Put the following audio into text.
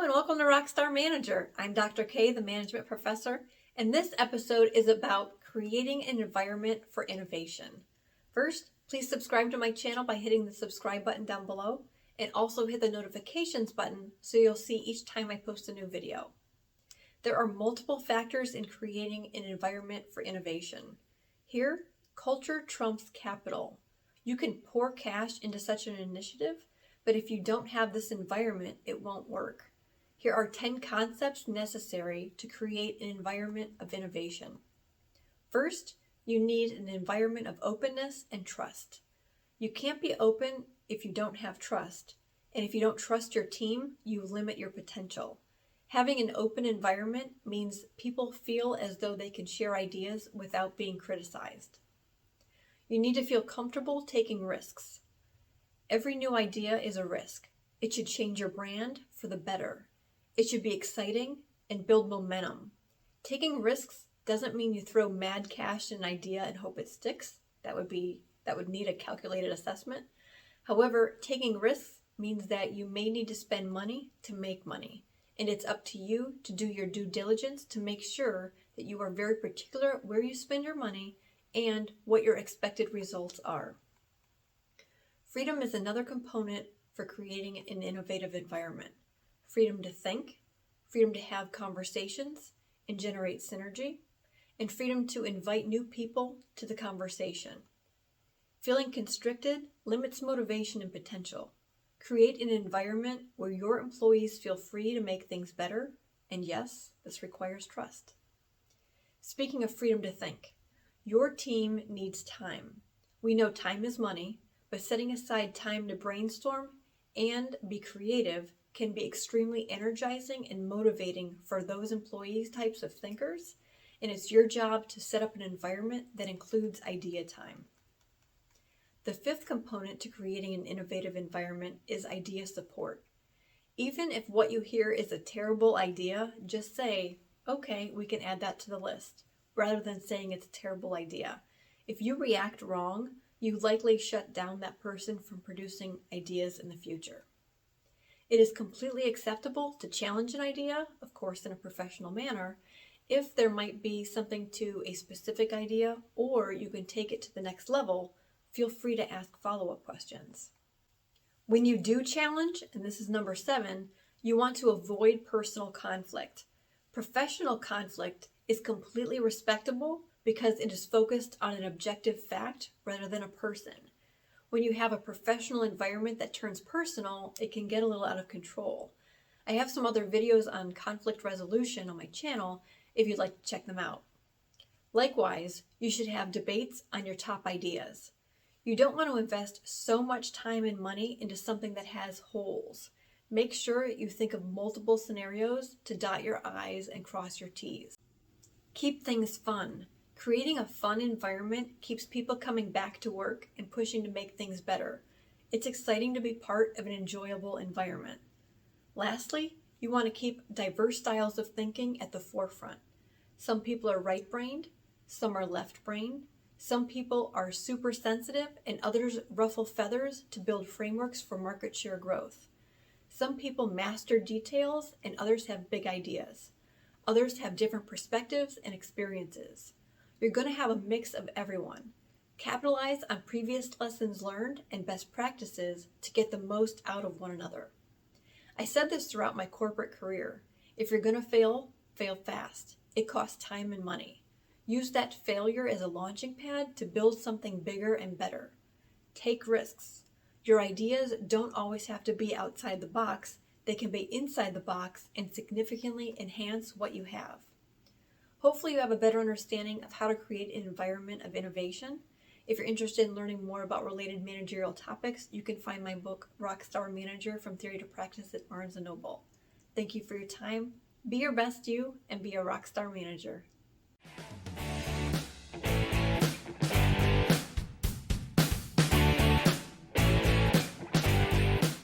Hello and welcome to Rockstar Manager. I'm Dr. K, the management professor, and this episode is about creating an environment for innovation. First, please subscribe to my channel by hitting the subscribe button down below, and also hit the notifications button so you'll see each time I post a new video. There are multiple factors in creating an environment for innovation. Here, culture trumps capital. You can pour cash into such an initiative, but if you don't have this environment, it won't work. Here are 10 concepts necessary to create an environment of innovation. First, you need an environment of openness and trust. You can't be open if you don't have trust, and if you don't trust your team, you limit your potential. Having an open environment means people feel as though they can share ideas without being criticized. You need to feel comfortable taking risks. Every new idea is a risk. It should change your brand for the better. It should be exciting and build momentum. Taking risks doesn't mean you throw mad cash at an idea and hope it sticks. That would need a calculated assessment. However, taking risks means that you may need to spend money to make money, and it's up to you to do your due diligence to make sure that you are very particular where you spend your money and what your expected results are. Freedom is another component for creating an innovative environment. Freedom to think, freedom to have conversations and generate synergy, and freedom to invite new people to the conversation. Feeling constricted limits motivation and potential. Create an environment where your employees feel free to make things better, and yes, this requires trust. Speaking of freedom to think, your team needs time. We know time is money, but setting aside time to brainstorm and be creative can be extremely energizing and motivating for those employees types of thinkers, and it's your job to set up an environment that includes idea time. The fifth component to creating an innovative environment is idea support. Even if what you hear is a terrible idea, just say, okay, we can add that to the list, rather than saying it's a terrible idea. If you react wrong, you likely shut down that person from producing ideas in the future. It is completely acceptable to challenge an idea, of course in a professional manner, if there might be something to a specific idea, or you can take it to the next level. Feel free to ask follow-up questions. When you do challenge, and this is number 7, you want to avoid personal conflict. Professional conflict is completely respectable because it is focused on an objective fact rather than a person. When you have a professional environment that turns personal, it can get a little out of control. I have some other videos on conflict resolution on my channel if you'd like to check them out. Likewise, you should have debates on your top ideas. You don't want to invest so much time and money into something that has holes. Make sure you think of multiple scenarios to dot your I's and cross your T's. Keep things fun. Creating a fun environment keeps people coming back to work and pushing to make things better. It's exciting to be part of an enjoyable environment. Lastly, you want to keep diverse styles of thinking at the forefront. Some people are right-brained, some are left-brained, some people are super sensitive, and others ruffle feathers to build frameworks for market share growth. Some people master details, and others have big ideas. Others have different perspectives and experiences. You're going to have a mix of everyone. Capitalize on previous lessons learned and best practices to get the most out of one another. I said this throughout my corporate career. If you're going to fail, fail fast. It costs time and money. Use that failure as a launching pad to build something bigger and better. Take risks. Your ideas don't always have to be outside the box. They can be inside the box and significantly enhance what you have. Hopefully you have a better understanding of how to create an environment of innovation. If you're interested in learning more about related managerial topics, you can find my book, Rockstar Manager, From Theory to Practice at Barnes & Noble. Thank you for your time. Be your best you and be a rockstar manager.